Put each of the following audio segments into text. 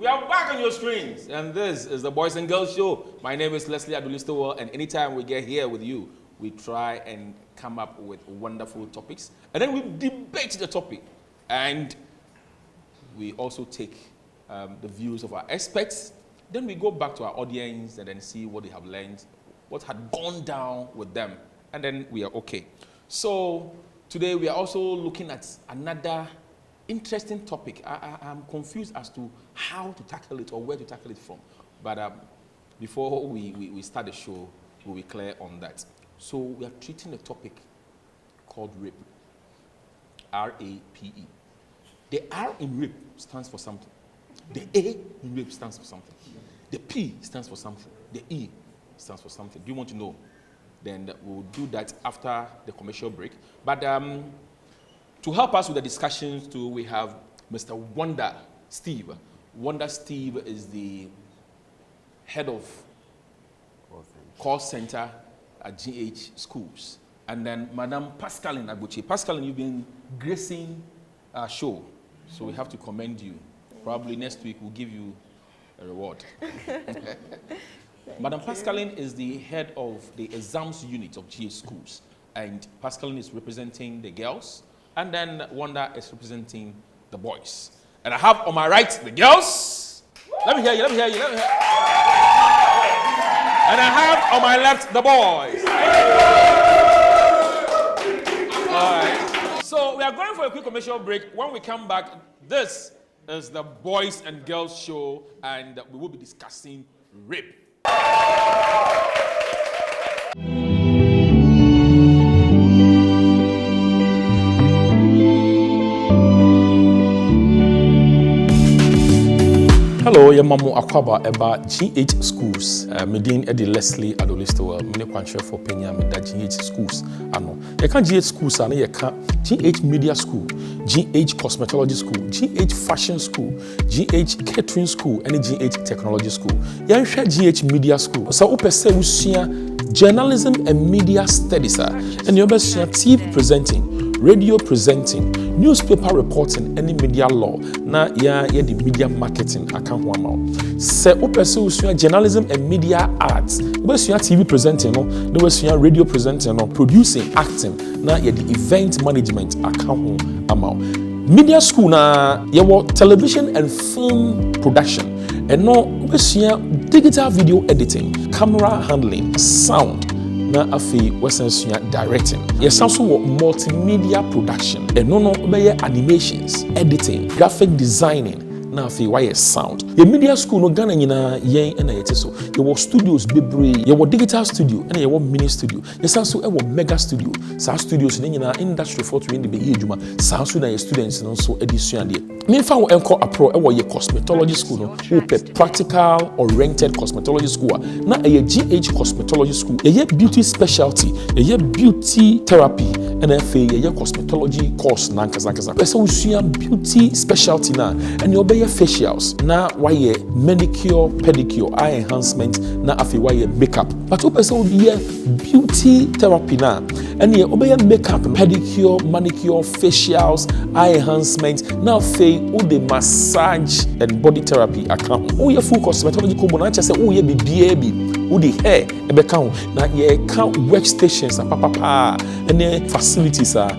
We are back on your screens, and this is the Boys and Girls Show. My name is Leslie Adulistowell, and anytime we get here with you, we try and come up with wonderful topics, and then we debate the topic, and we also take the views of our experts. Then we go back to our audience and then see what they have learned, what had gone down with them, and then we are okay. So today we are also looking at another interesting topic. I'm confused as to how to tackle it or where to tackle it from. But before we start the show, we'll be clear on that. So we are treating a topic called rape. R-A-P-E. The R in rape stands for something. The A in rape stands for something. The P stands for something. The E stands for something. Do you want to know? Then we'll do that after the commercial break. But to help us with the discussions too, we have Mr. Wonder Steve. Wonder Steve is the head of call center at GH Schools. And then Madam Pascaline Aguchi. Pascaline, you've been gracing our show, so we have to commend you. Probably next week we'll give you a reward. Madam Pascaline is the head of the exams unit of GH Schools. And Pascaline is representing the girls. And then Wanda is representing the boys. And I have on my right the girls. Let me hear you, let me hear you, let me hear you. And I have on my left the boys. All right. So we are going for a quick commercial break. When we come back, this is the Boys and Girls Show, and we will be discussing rape. Hello, I'm Mamu Akwaba about GH Schools. Medin Eddie Leslie Adolistowell. Mene kwanhwe for Penya me da GH Schools. Ano. You can GH Schools and you can GH Media School, GH Cosmetology School, GH Fashion School, GH Catering School, and GH Technology School. You share GH Media School. So upe se usua journalism and media studies and you best TV presenting, radio presenting, newspaper reporting, any media law. Na ya the media marketing account one now. Se upe journalism and media arts. You best TV presenting no, you best radio presenting no, producing, acting. Na ya the event management account amount. Media school na ya television and film production. And no digital video editing, camera handling, sound. Na afi wesensuya directing. Yes, also multimedia production. And no animations, editing, graphic designing. Na afi why sound. Your media school no Ghana nyina yen na yete so. Your studios bebre, your digital studio and your mini studio. Yes, also a mega studio. Sa studios ni nyina industry for to be ejuma. Sa so na your students no so edition de. Me fa wo enko apro e wo ye cosmetology school no. Wo pe practical oriented cosmetology school. Na a GH cosmetology school. Ye beauty specialty, ye beauty therapy and afi ye cosmetology course na nkasa. Pesa wo sua beauty specialty na and you obey facials na why manicure pedicure eye enhancement na afi why makeup but o person be beauty therapy na and you obey makeup pedicure manicure facials eye enhancement na afi o the massage and body therapy account o ye full cosmetology combo na say o ye bibia bi o the hair e be count na ye count workstations papa and facilities are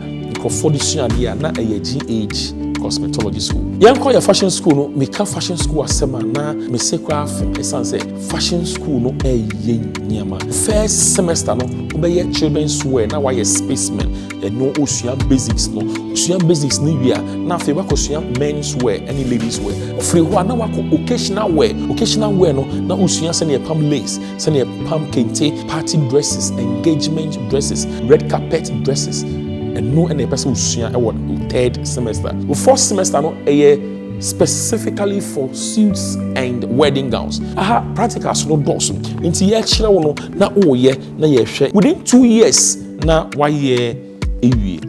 for this year na a GH cosmetology school. Young call your fashion school no me can fashion school asema na me sekwa esan say fashion school no nyama. First semester no obey children's wear na why spaceman and no osua basics no. Osua basics ni wia na fe wa kosua men's wear any ladies wear. Free one na wako occasional wear no na osua se na pam lace, se na pam kente, party dresses, engagement dresses, red carpet dresses. And no any person will third semester. The fourth semester no specifically for suits and wedding gowns. Practicals no dosu. Inti ye chira wono na oye na ye hwe. Within 2 years na why ye ewie.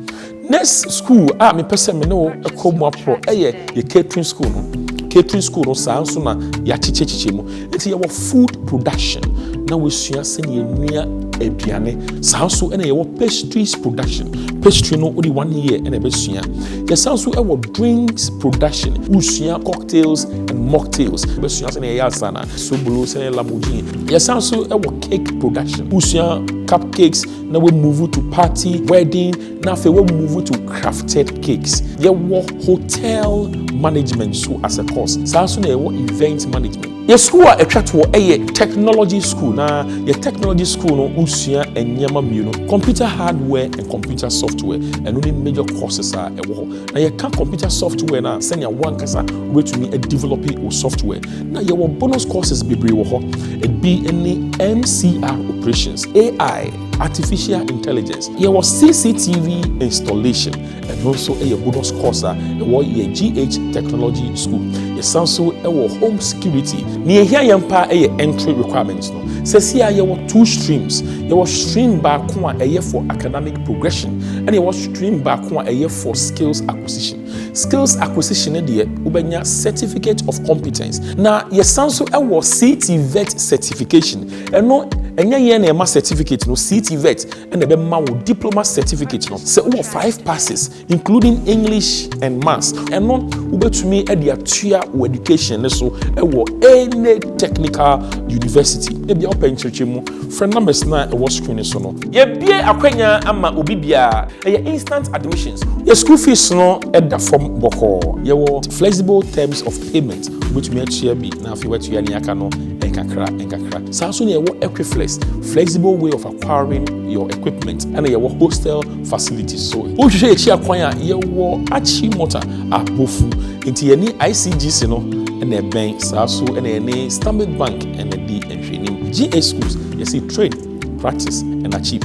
Next school me person me no ekomu apro ye catering school no. Catering school no sa nso na ya chiche mu. Inti ye food production na we sua se ne nua aduane. Saa nso ɛna yɛwɔ pastries production. Pastry no wode 1 year ɛna ɛbɛsua. Yɛsan nso ɛwɔ drinks production. Wosua cocktails and mocktails. Bɛsua sɛ ɛyɛ asana, sobolo, sɛ lamborghini. Yɛsan nso ɛwɔ cake production. Wosua cupcakes, na we move to party, wedding, na afei we move to crafted cakes. Yɛwɔ hotel management so as a course. Saa nso na yɛwɔ event management. Your school a atwa to a technology school. Na your technology school no usua enyama mmienu, computer hardware and computer software. And only major courses are ɛwɔ hɔ. Na your computer software na sɛnea wankasa wetumi develop your software. Na your bonus courses bebree wɔ hɔ. Ebi any MCR operations, AI, artificial intelligence. Your CCTV installation and also a bonus course a ɛwɔ your GH technology school. Your sanso ɛwɔ home security. Ni ehia yɛmpa ɛyɛ entry requirements no. Sɛsi a yɛwɔ 2 streams. Yɛwɔ stream baako a ɛyɛ for academic progression and yɛwɔ stream baako a ɛyɛ for skills acquisition. Skills acquisition ne deɛ wobɛnya certificate of competence. Na yɛsan so ɛwɔ CTVET certification. Ɛno ɛnyɛ yɛn na ɛma certificate no, CTVET ɛna ɛbɛma wo diploma certificate no. Sɛ wowɔ 5 passes including English and Maths. Ɛno wobɛtumi ɛde atua wo education ne so ɛwɔ any technical university. Ebi open church mu friend numbers na ɛwɔ screen so no. Yɛbie akwanya ama obi bia ɛyɛ instant admissions. Your school fees no ɛda fam bɔkɔɔ. Yɛwɔ flexible terms of payment. Wobɛtumi atua bi na afei watua ne aka no ɛnkakra. Saa nso na yɛwɔ Equiflex, flexible way of acquiring your equipment. Ɛna yɛwɔ hostel facilities. So wohwehwɛ yɛkyi akwan a yɛwɔ Achi Motor Abofu. Nti yɛne ICGC no ɛna ɛbɛn saa so ɛna yɛne Stanbic Bank ɛna di nhwɛnim. GH schools yɛsi train, practice and achieve.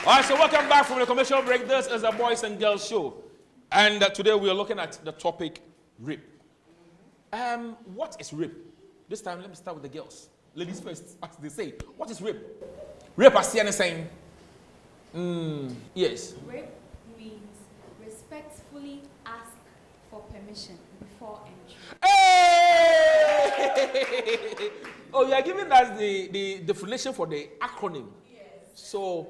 All right, so welcome back from the commercial break. This is a boys and girls show. And today we are looking at the topic rape. What is rape? This time, let me start with the girls. Ladies first, as they say. What is rape? Rape, as Sienna saying. Yes. Rape means respectfully ask for permission before entry. Hey! Oh, you are giving us the definition for the acronym. Yes. So,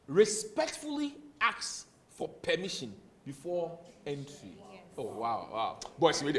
respectfully ask for permission before entry. Yes. Oh, wow. Boys, wait.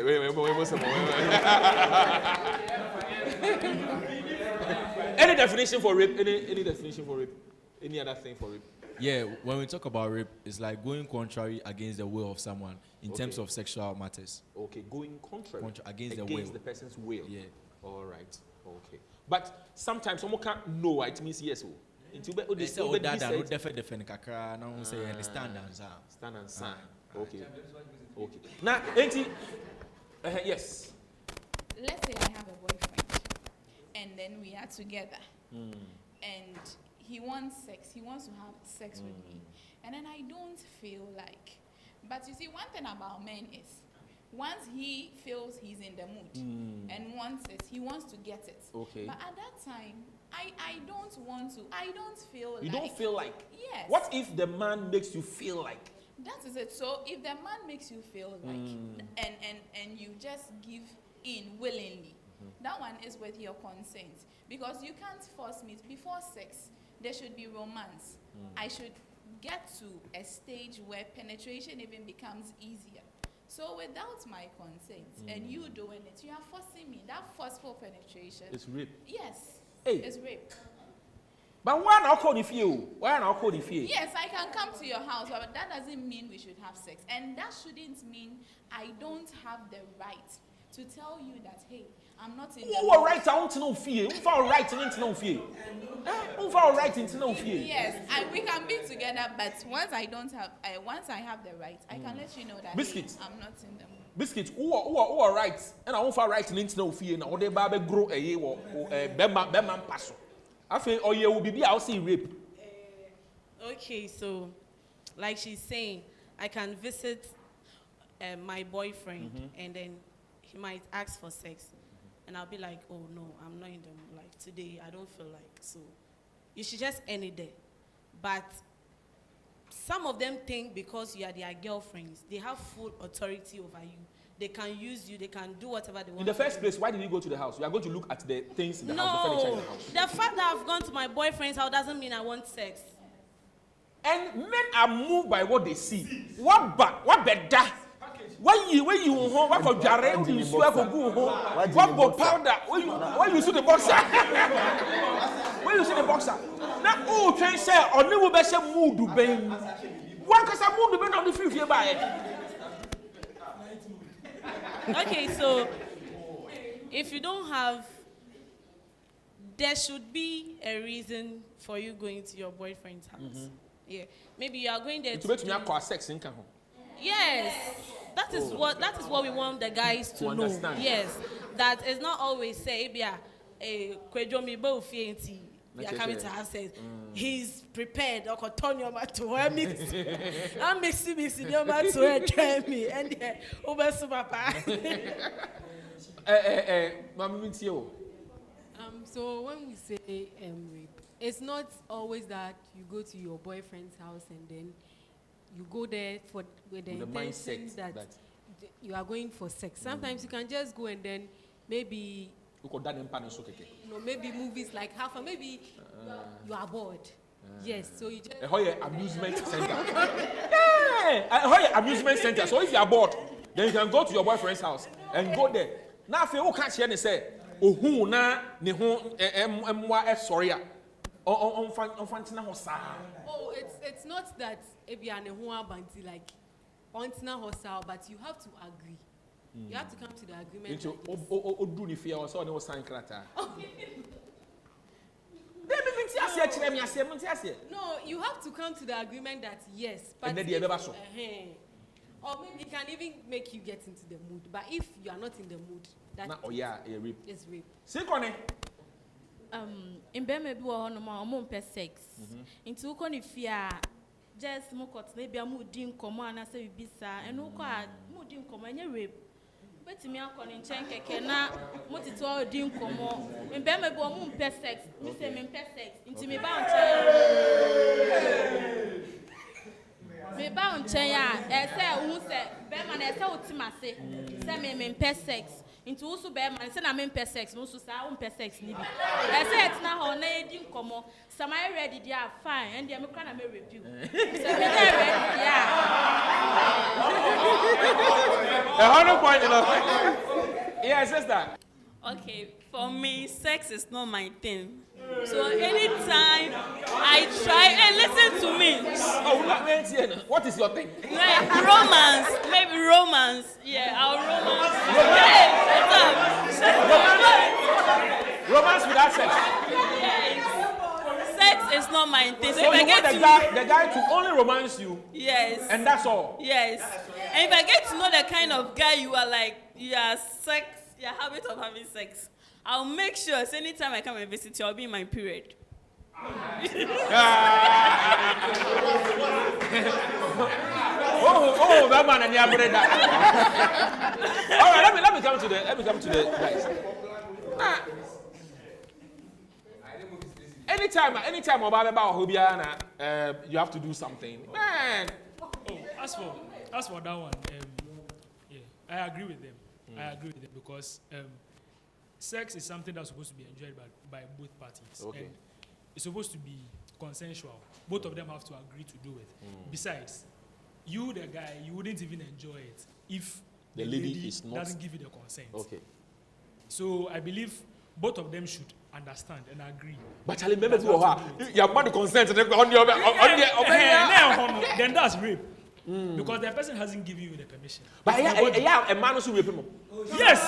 Any definition for rape? Any definition for rape? Any other thing for rape? Yeah, when we talk about rape, it's like going contrary against the will of someone in terms of sexual matters. Okay, going contrary against the person's will. Yeah. All right. Okay. But sometimes someone can't know. It means yes. They say, oh, that no defend kakra. Now say stand and sign. Stand and sign. Okay. Now, yes. Let's say I have a boyfriend, and then we are together, and he wants sex. He wants to have sex with me, and then I don't feel like. But you see, one thing about men is, once he feels he's in the mood and wants it, he wants to get it. Okay. But at that time, I don't want to. I don't feel like. You don't feel like? Yes. What if the man makes you feel like? That is it. So if the man makes you feel like, and you just give in willingly, that one is with your consent. Because you can't force me. Before sex, there should be romance. I should get to a stage where penetration even becomes easier. So without my consent and you doing it, you are forcing me. That forceful penetration. It's rape. Yes. Hey. It's rape. But why not call if you? Why not call if you? Yes, I can come to your house, but that doesn't mean we should have sex. And that shouldn't mean I don't have the right to tell you that, hey, I'm not in the right I want to know fear. Who found right to know fear? Who found right to know fear? Yes, and we can be together, but once I have the right, I can let you know that Biscuit. Hey, I'm not in the mood. Biscuit, who are right, and I won't find right to know fear. Now they baby grow a year or Bema pass. I feel or you will be I'll see rape. Okay, so like she's saying, I can visit my boyfriend and then he might ask for sex. And I'll be like, oh no, I'm not in the mood. Like today, I don't feel like. So you should just end it there. But some of them think because you are their girlfriends, they have full authority over you. they can use you, they can do whatever they want. In the first place, why did you go to the house? You are going to look at the things in the house, the furniture in No, the house. the fact that I've gone to my boyfriend's house doesn't mean I want sex. And men are moved by what they see. What better? When you home, what for jarre, you swear for go home. What for powder? When you see the boxer? When you see the boxer? Now, oh, can say or never be say mood to bang. One cause I mood to bang on the free by. Okay, so if you don't have, there should be a reason for you going to your boyfriend's house. Yeah, maybe you are going there To make me call sex in home. Yes, that is what we want the guys to know. Understand. Yes, that is not always say, "Bia, kwejomi bo fienti." They are coming to have sex. He's prepared. Okay, turn your mouth to her mix. I'm mixing your mouth to her. Try me and over super pa. So when we say rape, it's not always that you go to your boyfriend's house and then you go there with the intention that you are going for sex. Sometimes you can just go and then maybe maybe movies like maybe you are bored. Yes, so you just amusement center. Amusement center. So if you are bored, then you can go to your boyfriend's house and go there. Now if you can't hear me say, oh na ne ho sorry. Oh, it's not that like but you have to agree. You have to come to the agreement. No, you have to come to the agreement that yes, but or maybe it can even make you get into the mood. But if you are not in the mood, that is rape. In Bema be one more sex. Into ukoni fear just mukot maybe a mooding command as a bisa and uka mooding command rape. But me akon in chenke na moti to all din komo. In Bema be one sex, me say me sex. Into me bound me bound chair, say who say Bema na say utimase. Say me sex. Into also bear man, say na me sex, no so sa sex ni bi. I say it na ho na edin komo. Some I ready they are fine and they me kana me review. So me ready yeah. 100 point. Yeah, sister. Okay, for me, sex is not my thing. So anytime I try, and listen to me. Oh, what is your thing? Like romance, maybe romance. Yeah, I'll romance. Yes, romance without sex. Yes. Sex is not my thing. So you if I want the guy to only romance you? Yes. And that's all? Yes. And if I get to know the kind of guy you are like, your habit of having sex, I'll make sure so anytime I come and visit you, I'll be in my period. That man and your brother. All right, let me come to the guys. Anytime about Hobiana, you have to do something. Man. As for that one, yeah, I agree with them. I agree with them because sex is something that's supposed to be enjoyed by both parties. Okay. And it's supposed to be consensual. Both of them have to agree to do it. Besides, you, the guy, you wouldn't even enjoy it if the lady doesn't give you the consent. Okay. So I believe both of them should understand and agree. But I remember you have the consent then that's rape. Because the person hasn't given you the permission. But a man also rape him. Yes,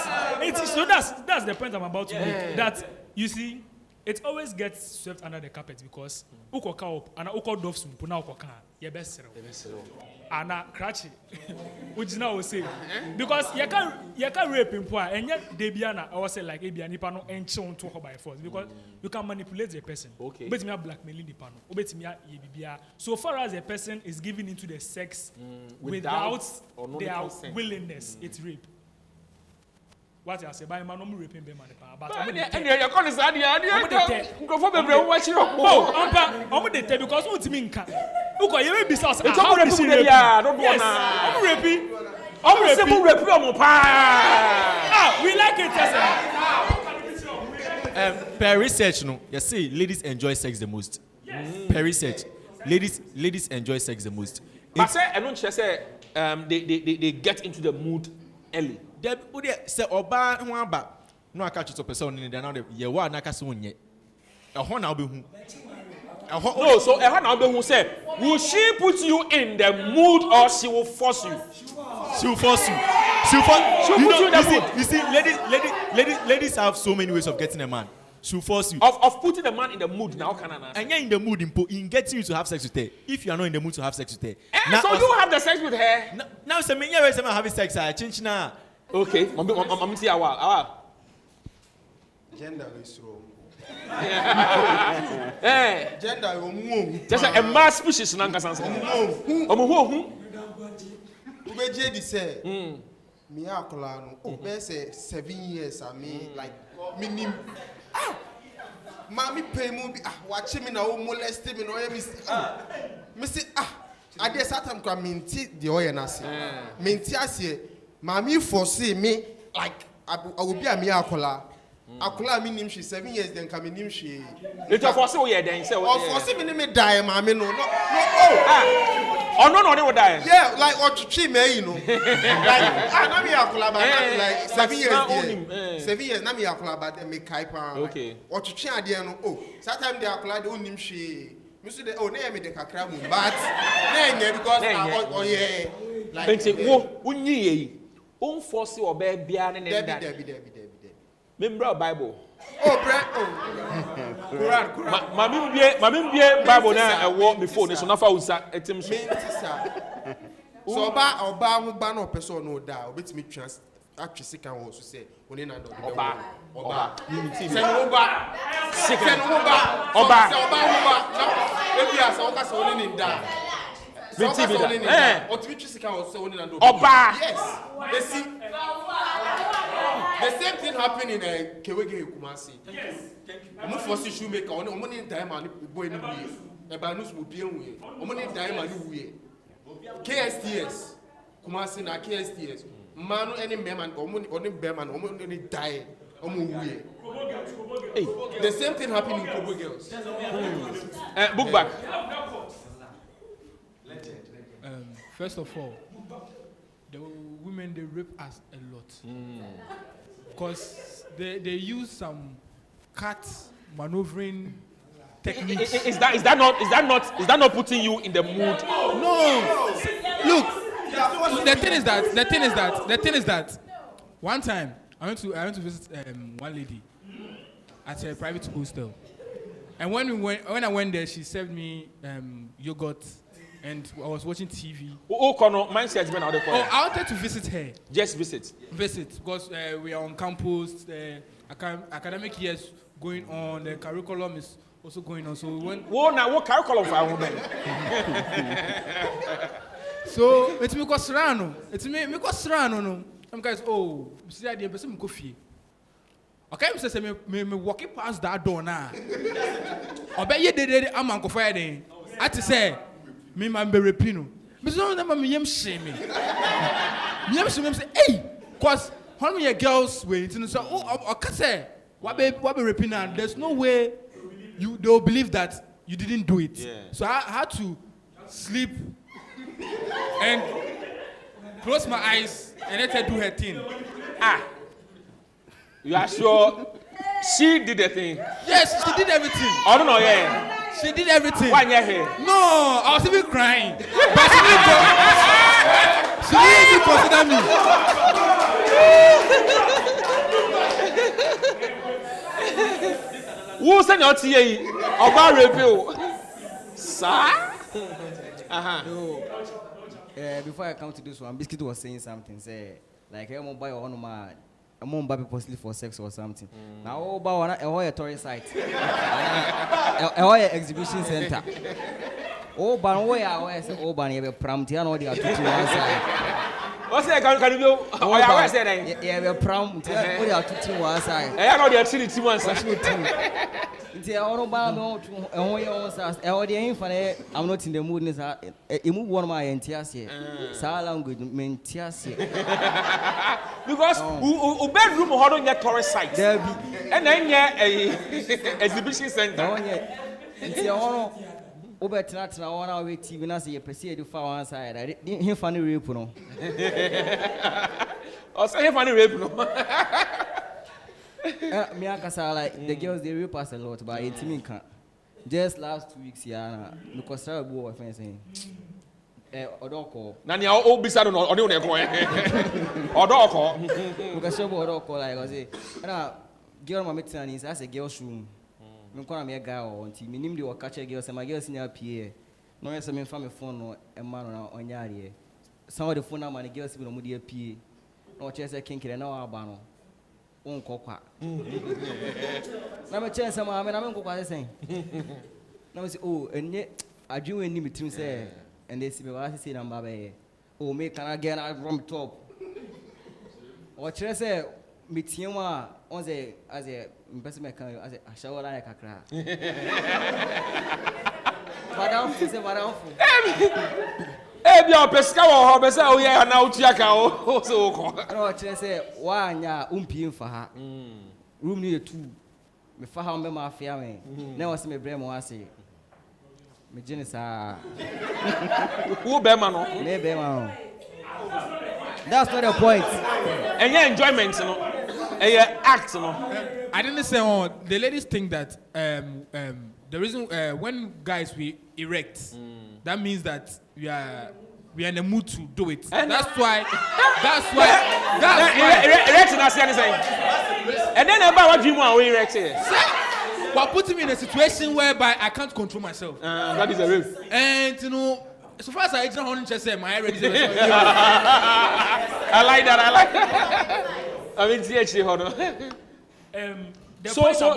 so that's the point I'm about to make. That you see, it always gets swept under the carpet because ukoka up and uko dofs puna ukoka ye best ana cratchy which now will say because you can rape him poor and yet debiana I was say like ebia nipa no enche to her by force because you can manipulate the person. Okay. Obet me blackmailing the pano. Obet me ye bibia. So far as the person is giving into the sex without their willingness, it's rape. What I say by man no raping be man but and you call this idea go for be watch it up. Oh, they tell because what me nka. Uko you be sauce. It's all raping. I'm raping. I'm say mo rape mo pa. Ah, we like it, yes. Per research, no, you see, ladies enjoy sex the most. Per research, ladies enjoy sex the most. But say, I don't say they get into the mood early. They say oba ho aba no aka chito person ni dey now ye wa na aka se wonye. Ehon na obe hu. No, so ehon na obe hu say, will she put you in the mood or she will force you? She will force you. She'll put you in the mood. You see, ladies have so many ways of getting a man. She'll force you. Of putting the man in the mood now, can I? And you're in the mood in getting you to have sex with her. If you are not in the mood to have sex with her. So you have the sex with her? Now, say me, yeah, I'm having sex. I change now. Okay, I'm see our. Gender is wrong. Gender is just a mass species nanga sansa. Who? Ubeje di say. Me akola no. Oh, be say 7 years I mean like minim. Mami pay mo watch me na o molest me no me say I dey satam kwa minti the oye na say. Minti ase mami foresee me like I will be a me akola. Akola mi nim she 7 years then come nim she. It of foresee we then say. Or foresee me me die mami no. Oh no, they will die. Yeah, like or to me, you know. Like na me akola but like 7 years there. 7 years na me akola but them me kai pa. Okay. Or to chi ade no. Oh, sometimes they akola they nim she. Me say oh na me de kakra mu but na nya because oh yeah. Like wo unyi yi. On foresee obe bia ne ne da. Debi. Member Bible. Oh, bread. Oh. Quran. Mami bie Bible na ewo me phone so na fa unsa etim so. So oba ho ba na person no da obetimi trans atwe sika wo so say oni na do. Oba. Say no ba. Sika no ba. Oba ho ba. Na ebi asa wo ka say oni ni da. Me TV da. Otimi twe sika wo say oni na do. Oba. Yes. They see. The same thing happened in Kewege Kumasi. Yes, thank you. I'm forced to shoemaker. I'm only diamond boy in the way. About no small being way. I'm only diamond way. KSTS Kumasi na KSTS. Manu any man, only bearman, only die. Hey, the same thing happened in Kobo Girls. Book back. First of all, the women they rape us a lot. Because they use some cat maneuvering techniques. Is that not putting you in the mood? No. Look, the thing is that one time I went to visit one lady at a private hostel, and when I went there, she served me yogurt. And I was watching TV. I wanted to visit her. Just visit. Because we are on campus. The academic year is going on. The curriculum is also going on. So what curriculum for women? So it's me Serrano. It's me Serrano. No. Some guys, see that the person coffee. Okay, I'm saying me walking past that door now. I bet you did it. I'm on coffee. I to say. Me man be repino. Me so na me yem shame me. Me yem shame me say, hey, cause how many girls wait and say, I can say, what be repino? There's no way they'll believe that you didn't do it. Yeah. So I had to sleep and close my eyes and let her do her thing. You are sure she did the thing? Yes, she did everything. I don't know, yeah. She did everything. Why you here? No, I was even crying. But she didn't even consider me. Who sent your TA about review? Sir? Before I come to this one, Biscuit was saying something. Say, like, I'm going to buy one of my. I'm going to buy people sleep for sex or something. Now, a tourist site. A exhibition center. But where I say, but you have a pram, you know, they are two one side. What's that? Can you go? I was saying, you have a pram, they are two one side. I know they are two one side. Nti ono ba me ho ye on sa e o de hin fa I'm not in the mood ni sa e mu won ma ye ntiase sa language me ntiase because o bedroom ho do nye tourist site there be and nye exhibition center nti ono o be tena wona we TV na se ye pese e do fa one side hin fa ni rape no o say hin fa ni rape no me akasa like the girls they rape us a lot but it me can just last 2 weeks yeah because I go with friends saying odoko na nia o bisa no ode one ko odoko because I odoko like I say na girl ma meeting and as a girls room me ko na me guy o nti me nim de o catch girls say my girls nya pie no yes me fa me phone no e ma no na onyaare some of the phone na man girls be no mu de pie no che say kinkire na wa ba no unkokwa na me chen sama me na me unkokwa say na me say oh enye adwun eni mitim say and they see me wa say na mba be oh me can again I from top o chere say mitiem a on say as a person me can as a shawara ya kakra madam say madam bia pesika wo ho be say o ye na utia ka o so ko no chere say wa anya umpie fa ha room ni two me fa ha me ma afia me na wo se me bre mo ase me gene sa wo be ma no me be ma no that's not the point and your enjoyment no act no I didn't say the ladies think that the reason when guys we erect that means that we are in the mood to do it. That's why. Erect na say anything. And then about what dream we erect here. We're putting me in a situation whereby I can't control myself. That is a rape. And you know, so far as I don't want to my already. I like that. I mean, THC, hold on.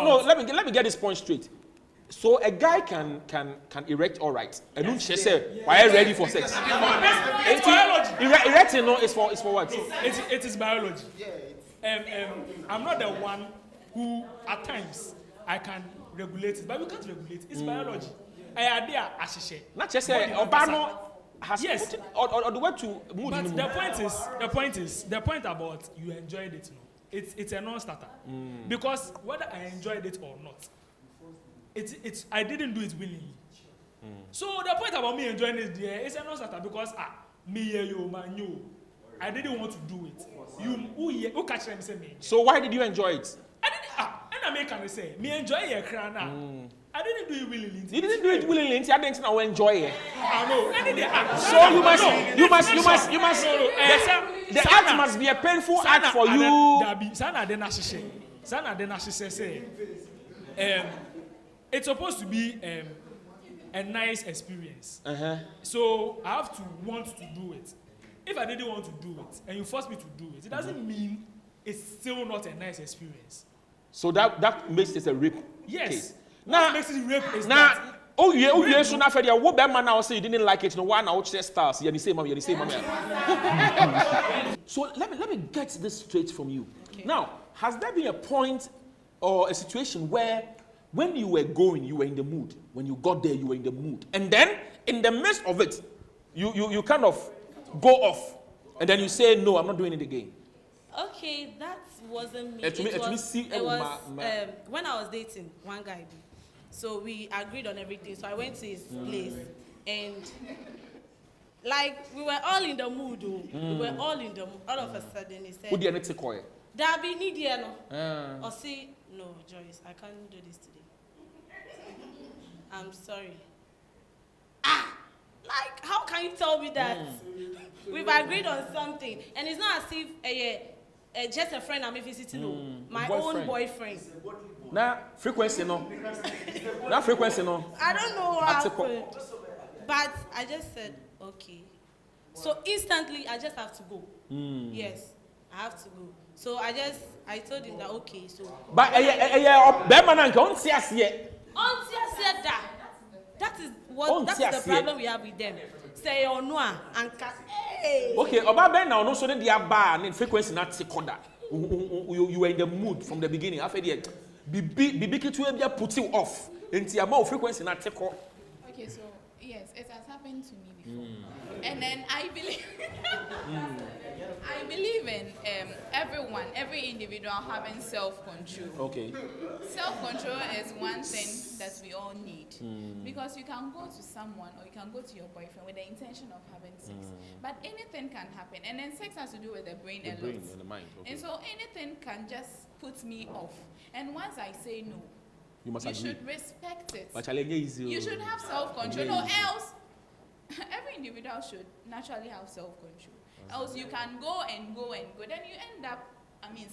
No, let me get this point straight. So a guy can erect all right. And don't say why ready for sex. It's biology. Erecting no is for what? It is biology. I'm not the one who at times I can regulate it, but we can't regulate it. It's biology. I are there ashishe. Not just say Obama has yes. put it, or the way to mood. But the point about you enjoyed it. No, it's a non-starter because whether I enjoyed it or not. I didn't do it willingly. So the point about me enjoying it there is a non-starter because I didn't want to do it. Who catch them say me? So why did you enjoy it? I didn't. And I can say me enjoy it now. I didn't do it willingly. You didn't do it willingly. I didn't know enjoy it. I know. So you must. The act must be a painful act for you. It's supposed to be a nice experience. So I have to want to do it. If I didn't want to do it and you force me to do it, it doesn't mean it's still not a nice experience. So that makes it a rape. Yes. Case. What makes it rape is that. So now for the what man now say you didn't like it. No one now say stars. You say mama. So let me get this straight from you. Okay. Now, has there been a point or a situation where when you were going, you were in the mood. When you got there, you were in the mood. And then, in the midst of it, you kind of go off. And then you say, no, I'm not doing it again. Okay, that wasn't me. It was when I was dating one guy. So we agreed on everything. So I went to his place. And, like, we were all in the mood. We were all in the mood. All of a sudden, he said, Dabi, need you no? Or say, no, Joyce, I can't do this today. I'm sorry. Like, how can you tell me that? We've agreed on something. And it's not as if just a friend I'm visiting, my own boyfriend. Now, frequency no. I don't know what happened. But I just said, okay. So instantly, I just have to go. Yes, I have to go. So I told him that, okay, so. But that is the problem we have with them. Say or no and okay, about Ben now no so then the bar and frequency not seconda. You were in the mood from the beginning. After the bibi ketewa bia put you off. Enti ama frequency na take off. Okay, so yes, it has happened to me before. And then I believe I believe in everyone, every individual having self-control. Okay. Self-control is one thing that we all need. Because you can go to someone or you can go to your boyfriend with the intention of having sex. But anything can happen. And then sex has to do with the brain a lot. The brain and the mind. Okay. And so anything can just put me off. And once I say no, you must agree. should respect it. But easy. You should have self-control. No, else every individual should naturally have self-control. Else you can go and go and go. Then you end up,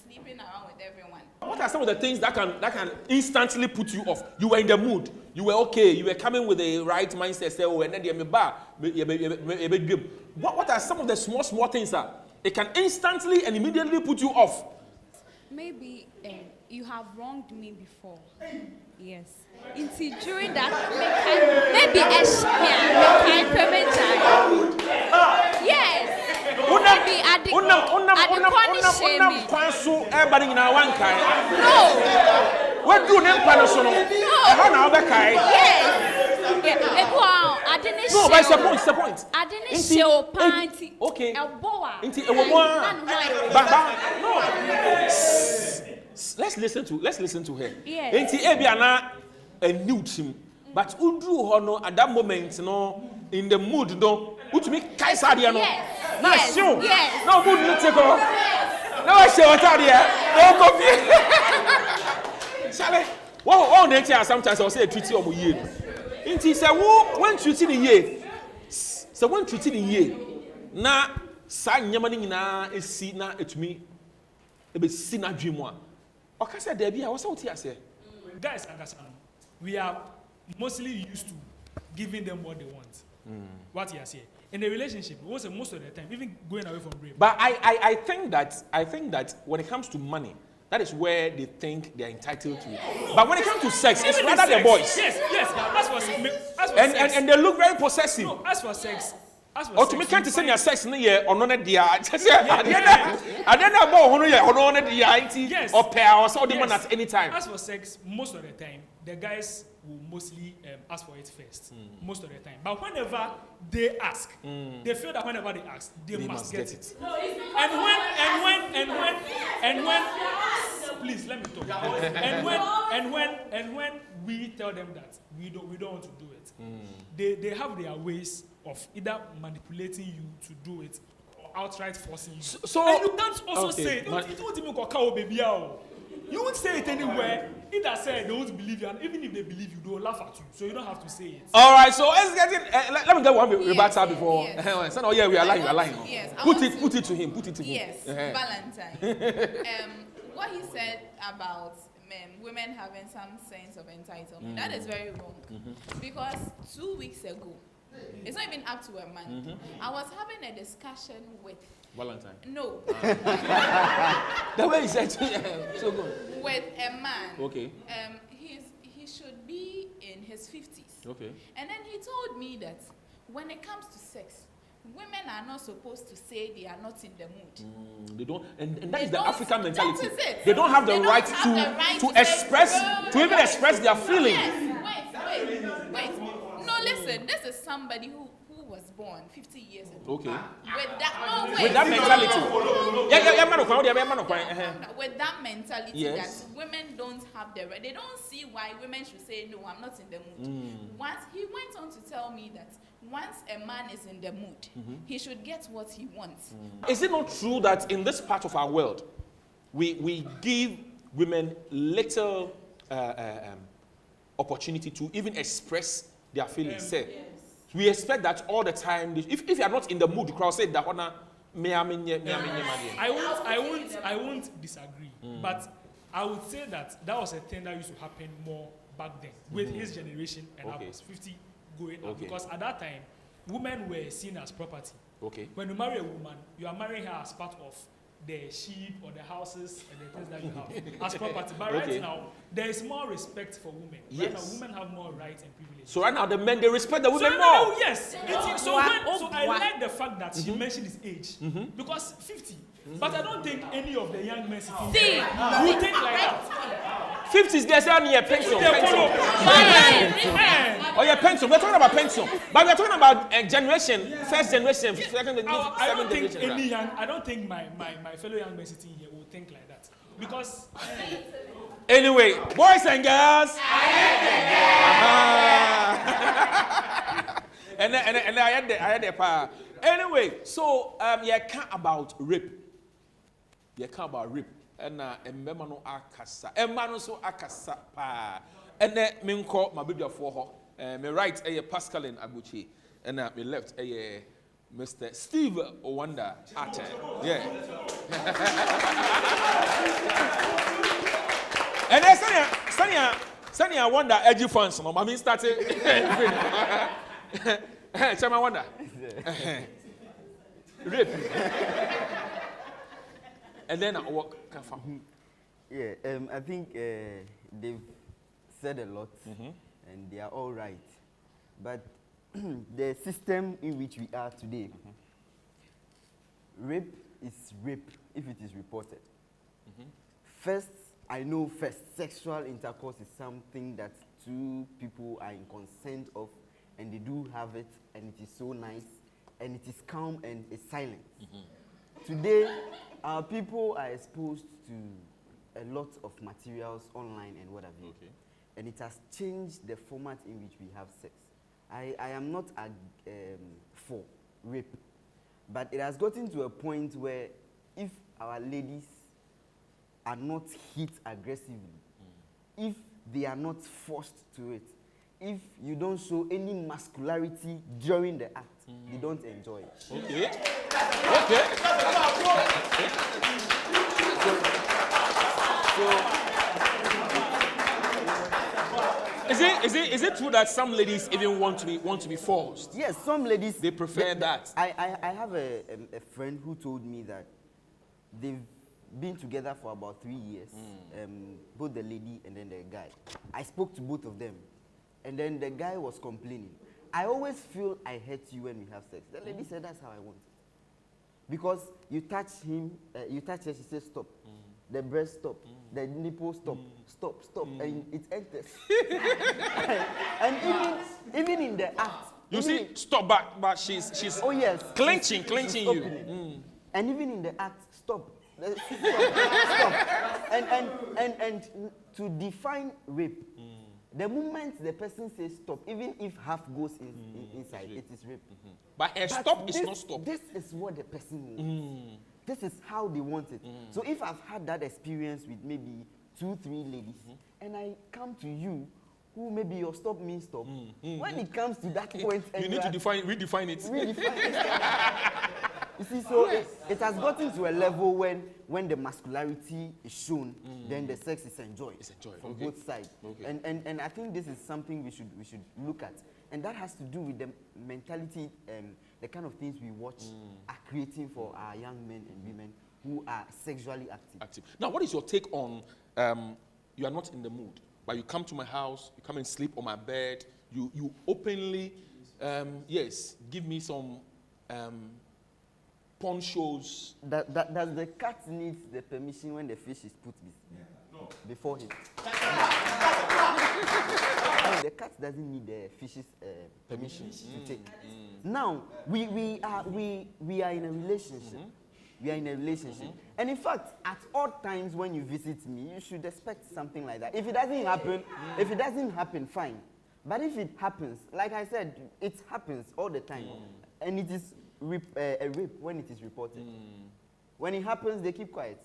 sleeping around with everyone. What are some of the things that can instantly put you off? You were in the mood. You were okay. You were coming with the right mindset. Say, oh, and then what are some of the small things that it can instantly and immediately put you off? Maybe you have wronged me before. Yes. During that, maybe yes. Maybe at the punishing me. No. What do you name Panasonic? No. Yes. No, but it's the point. I didn't show panty. Okay. A boa. No. Let's listen to her. Yes. Inti Ebiana a new team. But Udru Hono at that moment, in the mood, no, which me Kaisadiano. Yes. Now, Yes. show. Yes. Now, good need to go. Now, I show what no coffee. Charlie, well, nature sometimes I'll say a treaty of a year. Inti say, one treaty a year. So, one treaty a year. Na, San Yamanina is see now to me. It be seen a dream one. Okay, said Debbie, I was out here, say. Guys, understand. We are mostly used to giving them what they want. What you are saying. In a relationship, most of the time, even going away from rape. But I think that when it comes to money, that is where they think they are entitled to it. But when it comes to sex, it's rather the boys. Yes. As for sex. And they look very possessive. No, as for sex. Or to me, can't send your sex in the year or none of the I don't know about who or none of the Yes. or pair or so the man at any time. As for sex, most of the time, the guys will mostly ask for it first. Most of the time. But whenever they ask, they feel that whenever they ask, they must get it. And when please let me talk. and when we tell them that we don't want to do it, they have their ways of either manipulating you to do it or outright forcing you. So and you can't also say it won't even call baby. You won't say it anywhere. Either say they won't believe you, and even if they believe you, they'll laugh at you. So you don't have to say it. All right, so let's get in. Let me get one rebuttal before. Yes. Oh yeah, we are lying. Yes. Put it to him. Yes, Valentine. What he said about women having some sense of entitlement, that is very wrong. Because 2 weeks ago, it's not even up to a month, I was having a discussion with Valentine. No. The way he said so good. With a man. Okay. He should be in his 50s. Okay. And then he told me that when it comes to sex, women are not supposed to say they are not in the mood. They don't, and that is the African mentality. That is it. They don't have the right to express, to even express their feelings. Yes. Wait. No, listen. This is somebody who was born 50 years ago. Okay. With that mentality. With that mentality, yes, that women don't have the right. They don't see why women should say no. I'm not in the mood. Once he went on to tell me that once a man is in the mood, he should get what he wants. Is it not true that in this part of our world, we give women little opportunity to even express their feelings? Yes. We expect that all the time. If you are not in the mood, the crowd say that I won't disagree, but I would say that was a thing that used to happen more back then with his generation and upwards, 50 going up, because at that time women were seen as property. Okay. When you marry a woman, you are marrying her as part of the sheep or the houses and the things that you have as property. But right now, there is more respect for women. Yes. Right now, women have more rights and privileges. So right now, the men, they respect the women more. Yes. So I like the fact that she mentioned his age. Because 50. But I don't think any of the young men sitting there would think like that. 50s, there's only a pencil. They follow. Oh, yeah, pencil. We're talking about pencil. But we're talking about generation, first generation, second generation, I don't think generation. any young, I don't think my fellow young men sitting here will think like that. Because Anyway, boys and girls. And I had the power. Anyway, so yeah, can't about rape. Yeah, can't about rape. And remember no akasa. Emma so akasa pa. And then me call my baby for her. Me right Pascaline Abuchi. And me left Mr. Steve Owanda Ate. Yeah. And then Sanya Wonder edgy fans. No, I mean started. Chama Wonder. Rape. And then I walk. Yeah, I think they've said a lot, and they are all right. But the system in which we are today, rape is rape if it is reported. First, I know sexual intercourse is something that two people are in consent of, and they do have it, and it is so nice, and it is calm and it's silent. Today, our people are exposed to a lot of materials online and what have you. And it has changed the format in which we have sex. I am not for rape, but it has gotten to a point where if our ladies are not hit aggressively, if they are not forced to it, if you don't show any muscularity during the act, you don't enjoy it. Okay. Is it true that some ladies even want to be forced? Yes, some ladies they prefer that. I have a friend who told me that they've been together for about 3 years, both the lady and then the guy. I spoke to both of them, and then the guy was complaining. I always feel I hurt you when we have sex. The lady said that's how I want it. Because you touch him, you touch her, she says stop. The breast stop. The nipple stop. Stop. And it enters. And even in the act. You see, stop, but she's oh yes, clenching you. And even in the act, stop. Stop. And to define rape, the moment the person says stop, even if half goes inside, it is rape. But a stop is not stop. This is what the person wants. This is how they want it. So if I've had that experience with maybe 2-3 ladies, and I come to you, who maybe your stop means stop, when it comes to that point, you need to redefine it. You see, so it has gotten to a level when the muscularity is shown, then the sex is enjoyed. It's enjoyed from both sides. And I think this is something we should look at. And that has to do with the mentality, the kind of things we watch are creating for our young men and women who are sexually active. Now, what is your take on you are not in the mood, but you come to my house, you come and sleep on my bed, you openly, yes, give me some porn shows. Does the cat need the permission when the fish is put before him? No, the cat doesn't need the fish's permission to take. Now, we are in a relationship. We are in a relationship. And in fact, at all times when you visit me, you should expect something like that. If it doesn't happen, fine. But if it happens, like I said, it happens all the time. And it is a rape when it is reported. When it happens, they keep quiet.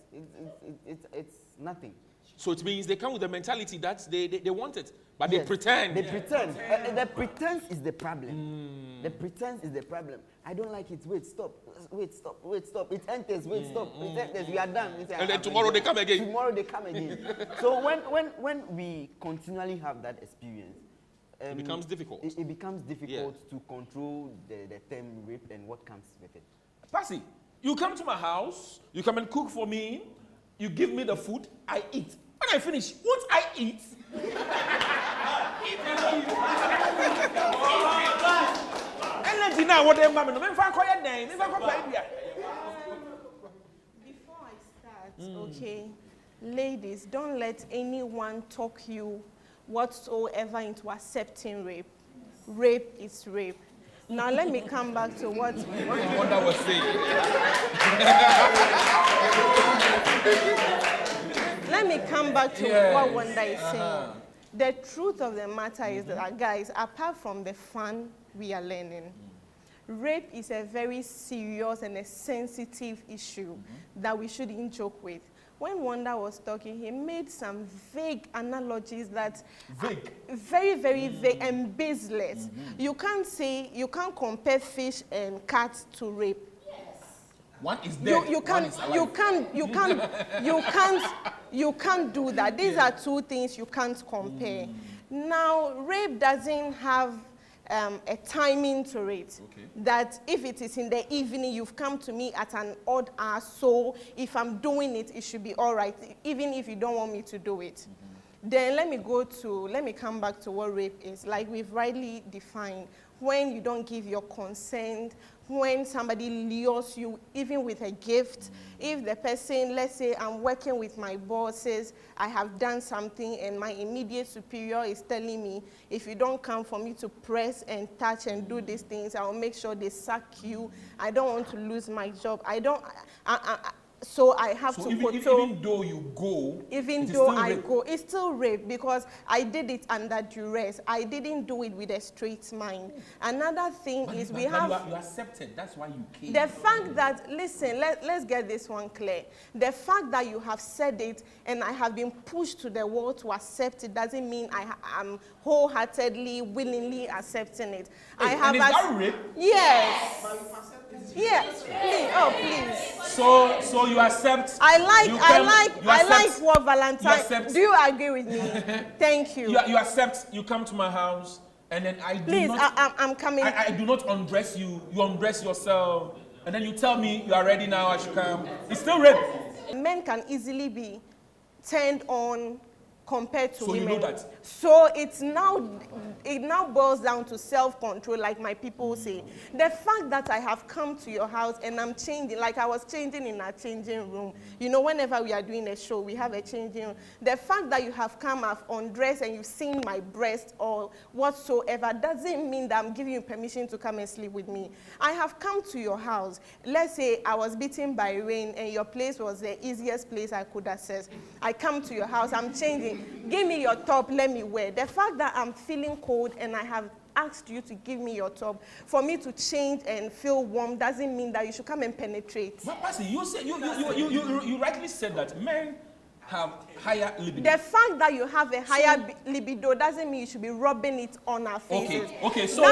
It's nothing. So it means they come with the mentality that they want it, but yes, they pretend. They pretend. The pretense is the problem. The pretense is the problem. I don't like it. Wait, stop. It enters. Wait, stop. It enters. We are done. And then tomorrow they come again. Tomorrow they come again. So when we continually have that experience, it becomes difficult. It becomes difficult to control the term rape and what comes with it. Passy, you come to my house, you come and cook for me, you give me the food, I eat. When I finish, won't I eat? And let you know what they're mammy. Before I start, okay, Ladies, don't let anyone talk you whatsoever into accepting rape. Rape is rape. Now let me come back to what Wanda was saying. Let me come back to what Wanda is saying. The truth of the matter is that, guys, apart from the fun we are learning, rape is a very serious and a sensitive issue that we shouldn't joke with. When Wanda was talking, he made some vague analogies that very, very vague and baseless. You can't compare fish and cats to rape. One is dead. You can't do that. These are two things you can't compare. Now, rape doesn't have a timing to it. That if it is in the evening, you've come to me at an odd hour, so if I'm doing it, it should be all right, even if you don't want me to do it. Then let me come back to what rape is. Like we've rightly defined, when you don't give your consent, when somebody lures you, even with a gift, if the person, let's say I'm working with my bosses, I have done something and my immediate superior is telling me, if you don't come for me to press and touch and do these things, I'll make sure they sack you. I don't want to lose my job. So I have to even though you go, even though I go, it's still rape because I did it under duress. I didn't do it with a straight mind. Another thing is you accepted. That's why you came. The fact that, listen, let's get this one clear. The fact that you have said it and I have been pushed to the wall to accept it doesn't mean I'm wholeheartedly, willingly accepting it. Hey, is that rape? Yes. Yes, please. Oh, please. So you accept. I like what Valentine. Do you agree with me? Thank you. You accept. You come to my house, and then I do please, not. I'm coming. I do not undress you. You undress yourself, and then you tell me you are ready now. I should come. It's still rape. Men can easily be turned on compared to women. So you know that. So it now boils down to self-control, like my people say. The fact that I have come to your house and I'm changing, like I was changing in our changing room. You know, whenever we are doing a show, we have a changing room. The fact that you have come, I've undressed and you've seen my breast or whatsoever doesn't mean that I'm giving you permission to come and sleep with me. I have come to your house. Let's say I was beaten by rain and your place was the easiest place I could access. I come to your house, I'm changing. Give me your top, let me wear. The fact that I'm feeling cold and I have asked you to give me your top for me to change and feel warm doesn't mean that you should come and penetrate. But Pastor, you rightly said that men have higher libido. The fact that you have a higher libido doesn't mean you should be rubbing it on our faces. Okay. So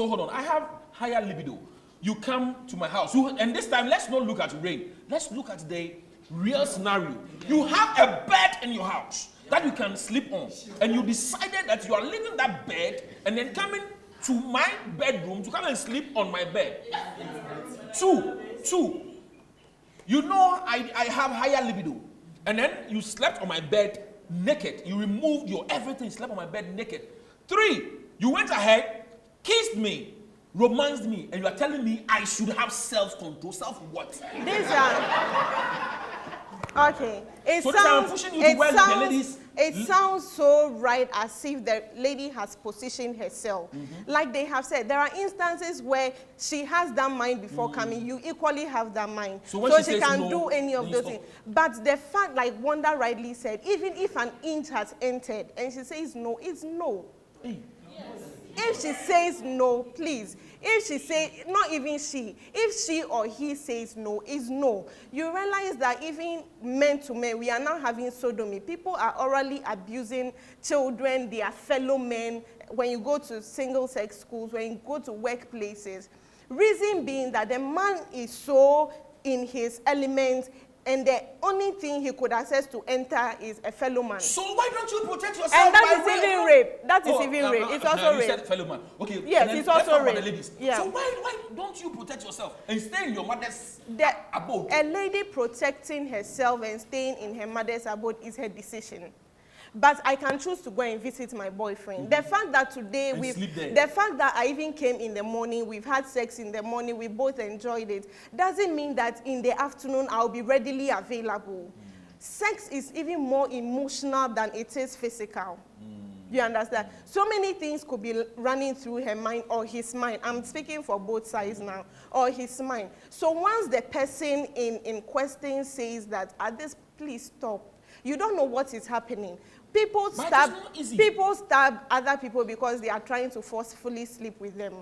hold on. I have higher libido. You come to my house, and this time let's not look at rain. Let's look at the real scenario. You have a bed in your house that you can sleep on, and you decided that you are leaving that bed and then coming to my bedroom to come and sleep on my bed. Two. You know I have higher libido, and then you slept on my bed naked. You removed your everything, slept on my bed naked. 3, you went ahead, kissed me, romanced me, and you are telling me I should have self-control. Self what? These are... Okay. It sounds so right as if the lady has positioned herself. Like they have said, there are instances where she has that mind before coming. You equally have that mind. So she can do any of those things. But the fact, like Wanda rightly said, even if an inch has entered and she says no, it's no. If she says no, please. If she says, not even she, if she or he says no, it's no. You realize that even men to men, we are now having sodomy. People are orally abusing children, their fellow men, when you go to single-sex schools, when you go to workplaces. Reason being that the man is so in his element, and the only thing he could access to enter is a fellow man. So why don't you protect yourself? And that is even rape. That is even rape. It's also rape. You said fellow man. Okay. Yes, it's also rape. Ladies. Yeah. So why don't you protect yourself and stay in your mother's abode? A lady protecting herself and staying in her mother's abode is her decision. but I can choose to go and visit my boyfriend. The fact that today the fact that I even came in the morning, we've had sex in the morning, we both enjoyed it, doesn't mean that in the afternoon I'll be readily available. Sex is even more emotional than it is physical. You understand? So many things could be running through her mind or his mind. I'm speaking for both sides now. Or his mind. So once the person in question says that, at this, please stop. You don't know what is happening. People stab other people because they are trying to forcefully sleep with them.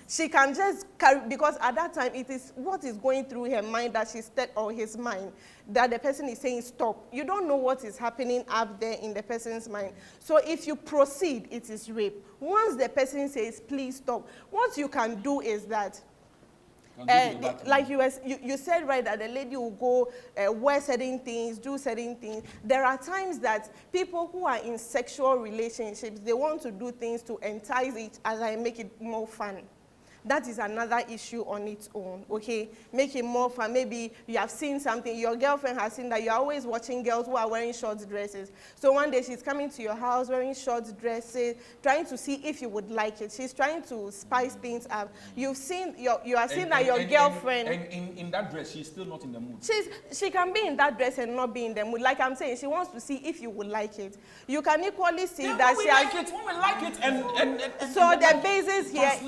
She can just carry, because at that time it is what is going through her mind that she's or his mind that the person is saying stop. You don't know what is happening up there in the person's mind. So if you proceed, it is rape. Once the person says please stop, what you can do is that like you said right that the lady will go wear certain things, do certain things. There are times that people who are in sexual relationships, they want to do things to entice each other and make it more fun. That is another issue on its own, okay? Make it more fun. Maybe you have seen something, your girlfriend has seen that you're always watching girls who are wearing short dresses. So one day she's coming to your house wearing short dresses, trying to see if you would like it. She's trying to spice things up. You've seen, you are seeing that your girlfriend... And in that dress, she's still not in the mood. She can be in that dress and not be in the mood. Like I'm saying, she wants to see if you would like it. You can equally see that she has... When we like it, and so the basis here,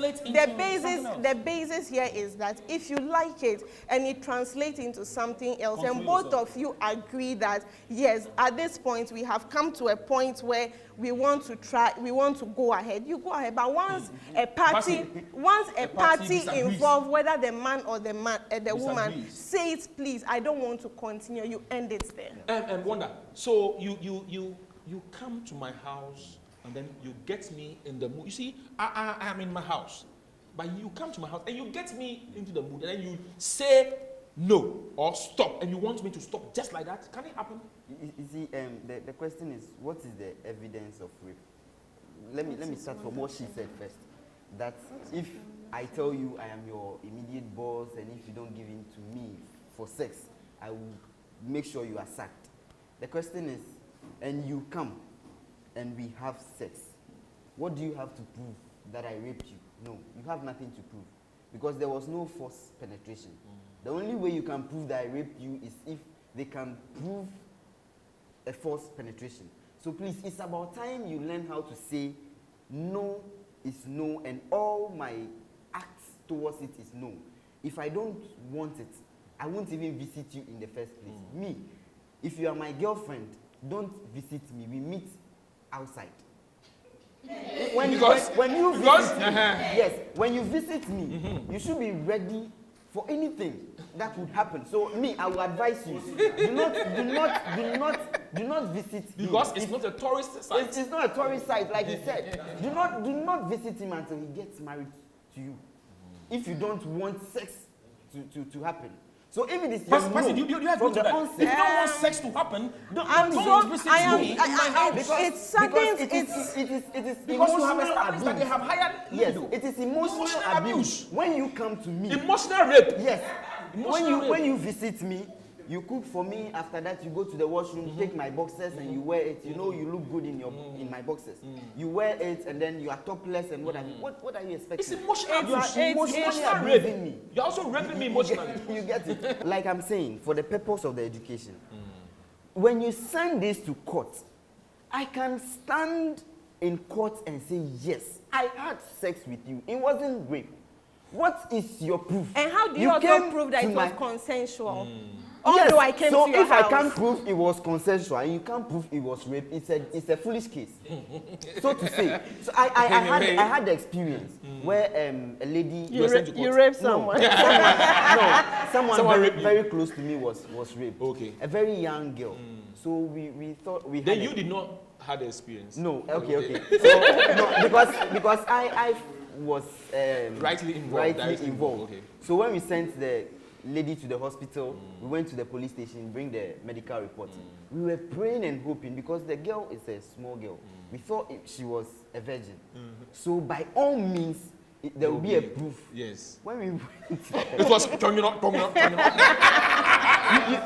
the basis here is that if you like it and it translates into something else, and both of you agree that yes, at this point we have come to a point where we want to try, we want to go ahead, you go ahead. But once a party involved, whether the man or the woman says please, I don't want to continue, you end it there. And Wanda, so you come to my house and then you get me in the mood. You see, I am in my house. But you come to my house and you get me into the mood and then you say no or stop and you want me to stop just like that. Can it happen? You see, the question is, what is the evidence of rape? Let me start from what she said first. That if I tell you I am your immediate boss and if you don't give in to me for sex, I will make sure you are sacked. The question is, and you come and we have sex, what do you have to prove that I raped you? No, you have nothing to prove because there was no forced penetration. The only way you can prove that I raped you is if they can prove a forced penetration. So please, it's about time you learn how to say no is no and all my acts towards it is no. If I don't want it, I won't even visit you in the first place. Me, if you are my girlfriend, don't visit me. We meet outside. When you visit me, you should be ready for anything that would happen. So me, I will advise you, do not visit him. Because it's not a tourist site. It's not a tourist site, like he said. Do not visit him until he gets married to you. If you don't want sex to happen. So if it is your no, you have from the onset, if you don't want sex to happen, it's something. It is because emotional you have established abuse. that they have hired. Yes, it is emotional abuse. When you come to me, emotional rape. Yes, when you visit me, you cook for me. After that, you go to the washroom, take my boxers, and you wear it. You know, you look good in my boxers. You wear it, and then you are topless, and what are you expecting? It's emotional abuse. You are emotionally abusing me. You're also raping me emotionally. You get it? Like I'm saying, for the purpose of the education, when you send this to court, I can stand in court and say yes, I had sex with you. It wasn't rape. What is your proof? And how do you also prove that it was consensual? Yes, I came so to your if house. I can't prove it was consensual and you can't prove it was rape, it's a foolish case. So to say. So I had the experience where a lady you raped someone. Someone very close to me was raped. Okay. A very young girl. So we thought we then had you did not have the experience. No, okay. So no, because I was rightly involved. Okay. So when we sent the lady to the hospital, we went to the police station, bring the medical report. We were praying and hoping because the girl is a small girl. We thought she was a virgin. So by all means, there will be a proof. Yes. When we went, it was turning up.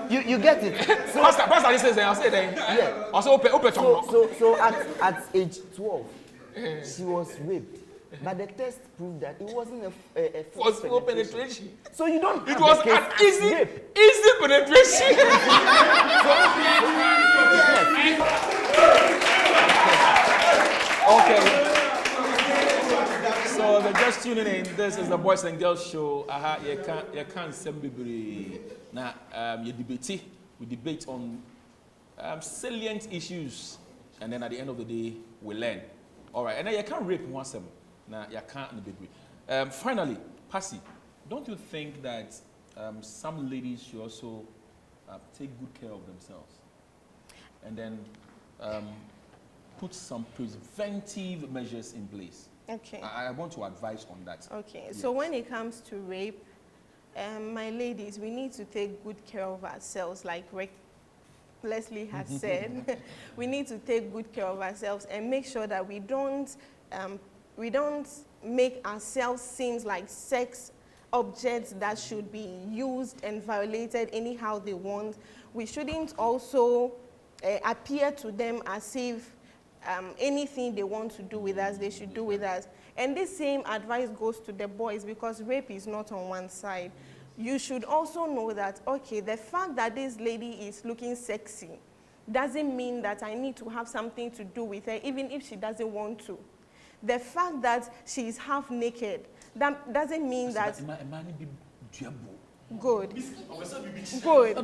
You get it. So, Pastor, this is I'll say then. Yeah. Also, open So at age 12, she was raped. But the test proved that it wasn't a forceful penetration. So you don't. It was an easy penetration. Okay. So they're just tuning in. This is the Boys and Girls Show. You can't send me now. You debate. We debate on salient issues, and then at the end of the day, we learn. All right. And then you can't rape one seven. Now you can't in the big way. Finally, Passy, don't you think that some ladies should also take good care of themselves, and then put some preventive measures in place? Okay. I want to advise on that. Okay. Yes. So when it comes to rape, my ladies, we need to take good care of ourselves, like Leslie has said. We need to take good care of ourselves and make sure that we don't make ourselves seem like sex objects that should be used and violated anyhow they want. We shouldn't also appear to them as if anything they want to do with us, they should do with us. And this same advice goes to the boys, because rape is not on one side. You should also know that, okay, the fact that this lady is looking sexy doesn't mean that I need to have something to do with her, even if she doesn't want to. The fact that she is half naked, that doesn't mean that... Good. Good.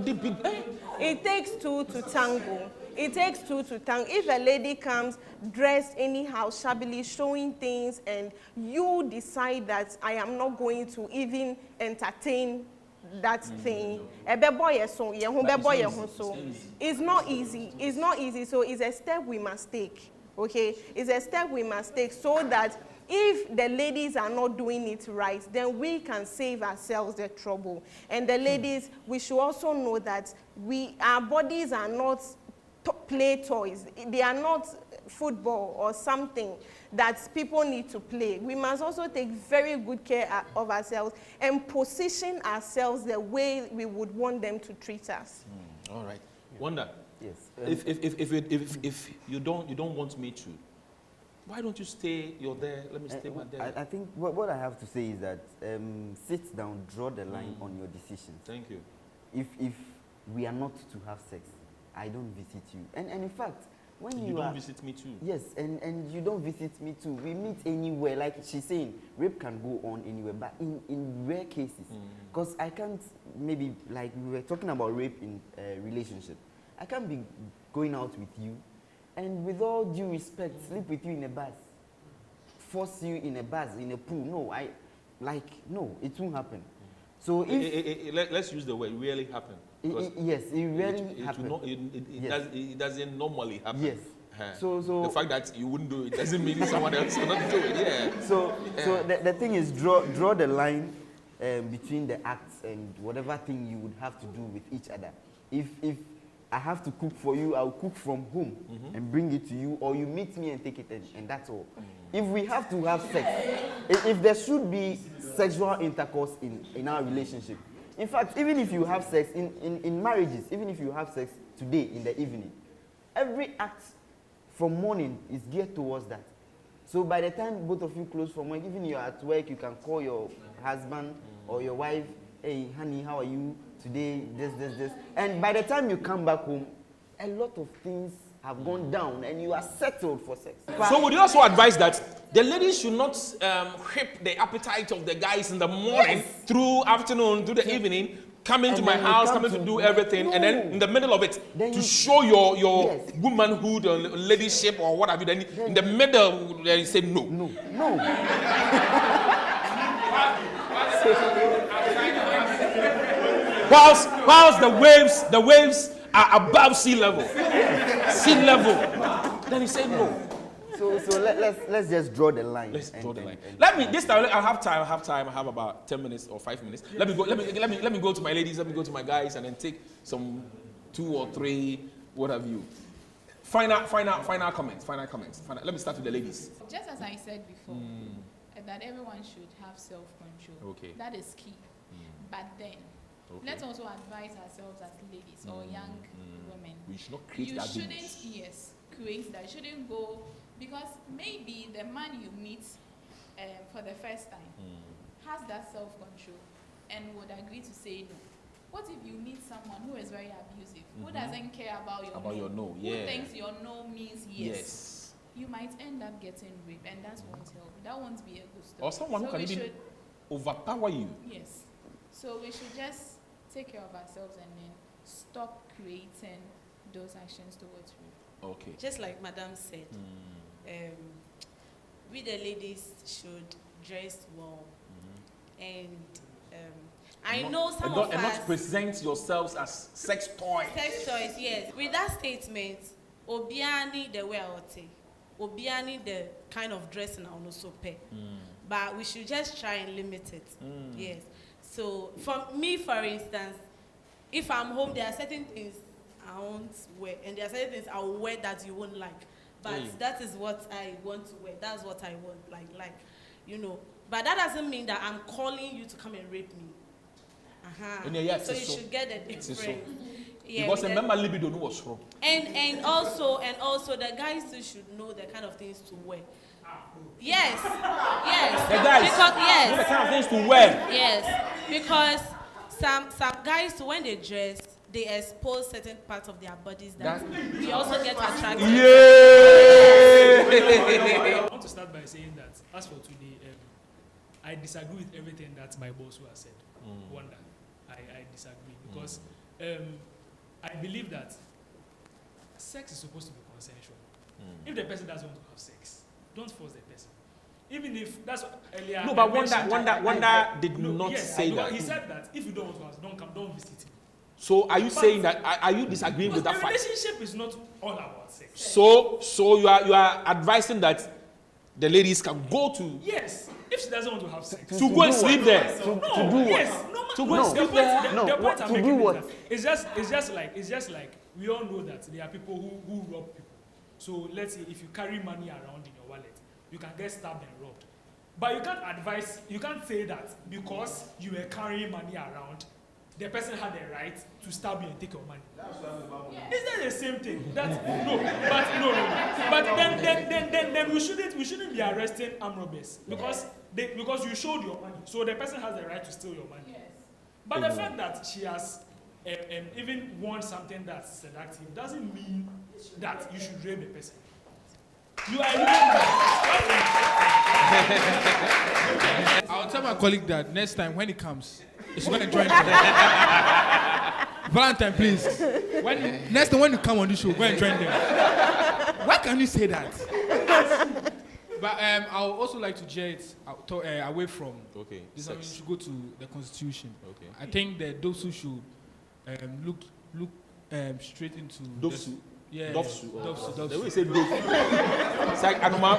It takes two to tango. It takes two to tango. If a lady comes dressed anyhow, shabbily, showing things, and you decide that I am not going to even entertain that thing, it's not easy. It's not easy. So it's a step we must take. Okay? It's a step we must take so that if the ladies are not doing it right, then we can save ourselves the trouble. And the ladies, we should also know that our bodies are not play toys. They are not football or something that people need to play. We must also take very good care of ourselves and position ourselves the way we would want them to treat us. All right. Wonder. Yes. If you don't want me to, why don't you stay? You're there. Let me stay my there. I think what I have to say is that sit down, draw the line on your decisions. Thank you. If we are not to have sex, I don't visit you. And in fact, when you don't visit me too. Yes, and you don't visit me too. We meet anywhere. Like she's saying, rape can go on anywhere, but in rare cases, because I can't, maybe like we were talking about rape in a relationship, I can't be going out with you and with all due respect sleep with you in a bath, force you in a bath, in a pool. No, it won't happen. So let's use the word really happen. Yes, it really happens. It doesn't normally happen. Yes. So the fact that you wouldn't do it doesn't mean someone else will not do it. Yeah. So the thing is, draw the line between the acts and whatever thing you would have to do with each other. If I have to cook for you, I'll cook from home and bring it to you, or you meet me and take it, and that's all. If we have to have sex, if there should be sexual intercourse in our relationship, in fact, even if you have sex in marriages, even if you have sex today in the evening, every act from morning is geared towards that. So by the time both of you close from work, even you're at work, you can call your husband or your wife, hey, honey, how are you today? This. And by the time you come back home, a lot of things have gone down and you are settled for sex. So would you also advise that the ladies should not whip the appetite of the guys in the morning through afternoon, through the evening, come into my house, coming to do everything, and then in the middle of it, to show your womanhood or ladyship or what have you, then in the middle, you say no. No. Whilst the waves are above sea level, then he said no. So let's just draw the line. Let's draw the line. This time I have time. I have about 10 minutes or 5 minutes. Let me go to my ladies. Let me go to my guys, and then take some 2 or 3, what have you. Final comments. Let me start with the ladies. Just as I said before, that everyone should have self-control. Okay. That is key. But then, let's also advise ourselves as ladies or young women. We should not create you that shouldn't, image. yes, create that. You shouldn't go, because maybe the man you meet for the first time has that self-control and would agree to say no. What if you meet someone who is very abusive, who doesn't care about your no, yeah. who thinks your no means yes? Yes. You might end up getting raped, and that won't help. That won't be a good story. Or someone So who can we even should- overpower you. Yes. So we should just take care of ourselves and then stop creating those actions towards rape. Okay. Just like Madam said, we the ladies should dress well, and I know some of and us not present yourselves as sex toys. sex toys. Yes, with that statement, obiani the way ote, obiani the kind of dressing I also pay, but we should just try and limit it. Yes. So for me, for instance, if I'm home, there are certain things I won't wear, and there are certain things I will wear that you won't like. But that is what I want to wear. That's what I want, like, you know. But that doesn't mean that I'm calling you to come and rape me. So you should get the difference. Yeah, because remember, libido was wrong. And also the guys too should know the kind of things to wear. Yes. The guys know the kind of things to wear. Yes, because some guys too, when they dress, they expose certain parts of their bodies that we also get attracted. I want to start by saying that as for today, I disagree with everything that my boss has said. Wonder, I disagree because I believe that sex is supposed to be consensual. If the person doesn't want to have sex, don't force the person. Even if that's what earlier. No, but Wonder did not say that. He said that if you don't want to have, don't visit him. So are you saying that? Are you disagreeing with that fact? Relationship is not all about sex. So you are advising that the ladies can go to. Yes, if she doesn't want to have sex. To go and sleep there. To do what? To go and sleep there. The point I'm making is that it's just like we all know that there are people who rob people. So let's say if you carry money around in your wallet, you can get stabbed and robbed. But you can't say that because you were carrying money around, the person had the right to stab you and take your money. Is that the same thing? But then we shouldn't be arresting armed robbers because you showed your money. So the person has the right to steal your money. Yes. But the fact that she has even won something that's seductive doesn't mean that you should rape the person. You are I'll tell my colleague that next time when he comes, he's going to join them. Valentine, please. Next time when you come on this show, go and join them. Why can you say that? But I would also like to jet away from this. I mean, you should go to the Constitution. Okay. I think that those who should look straight into Dovsu. Yeah. Dovsu. They will say Dovsu. It's like Anuma.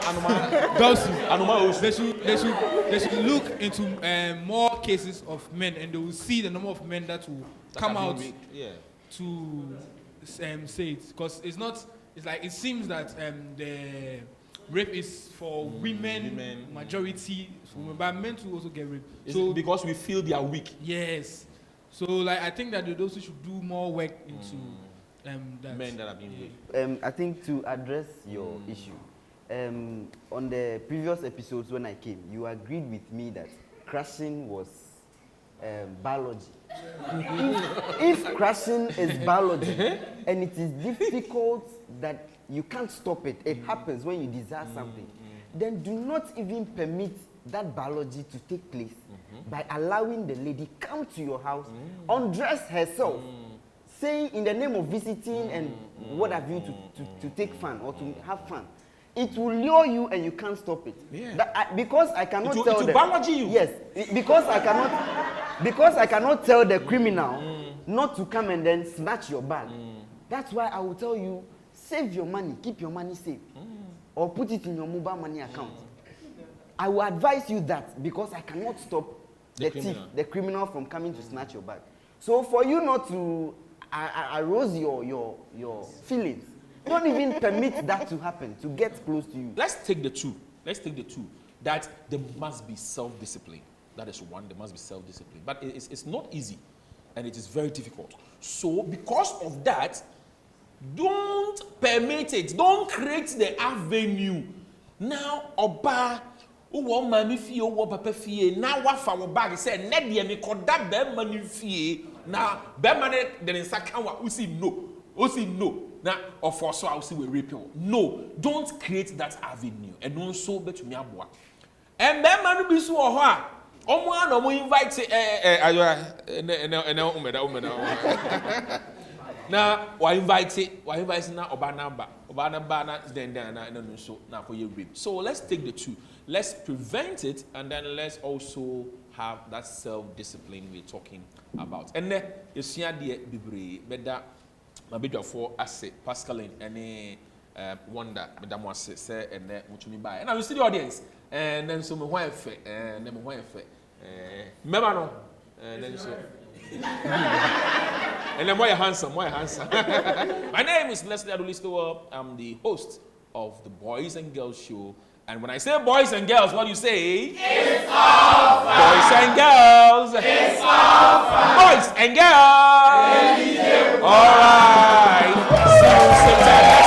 Dovsu. They should look into more cases of men, and they will see the number of men that will come out to say it, because it's not. It's like it seems that the rape is for women, majority, but men too also get raped. So because we feel they are weak. Yes. So like I think that those who should do more work into that. Men that have been raped. I think to address your issue, on the previous episodes when I came, you agreed with me that crashing was biology. If crashing is biology and it is difficult that you can't stop it, it happens when you desire something, then do not even permit that biology to take place by allowing the lady come to your house, undress herself, saying in the name of visiting and what have you to take fun or to have fun. It will lure you and you can't stop it. Yeah. Because I cannot tell it will biology you. Yes, because I cannot tell the criminal not to come and then snatch your bag. That's why I will tell you, save your money, keep your money safe, or put it in your mobile money account. I will advise you that because I cannot stop the criminal from coming to snatch your bag. So for you not to arouse your feelings, don't even permit that to happen, to get close to you. Let's take the two. That there must be self-discipline. That is one, there must be self-discipline. But it's not easy and it is very difficult. So because of that, don't permit it. Don't create the avenue. Now, Oba, who mami fie, who papa fie, now what for our bag say, Nedia me koda be mani fie. Now, be mani then in Sakawa, usi no. Now, of course, so I will see we rape you. No, don't create that avenue. And also, bet me abwa. And be mani be so ha. Omo invite na wa invite na obana na then no so na for you rape. So let's take the two. Let's prevent it, and then let's also have that self-discipline we're talking about. And then you see the bibre beda mabedwafo ase Pascaline any wonder madam was say and then mutumi buy. And I will see the audience. And then so me ho efe and then me ho efe remember no and then so and then why handsome My name is Leslie Adulisto. I'm the host of the Boys and Girls Show. And when I say boys and girls, what do you say? It's all fun. Boys and girls. It's all fun. Boys and girls. All right. See you soon.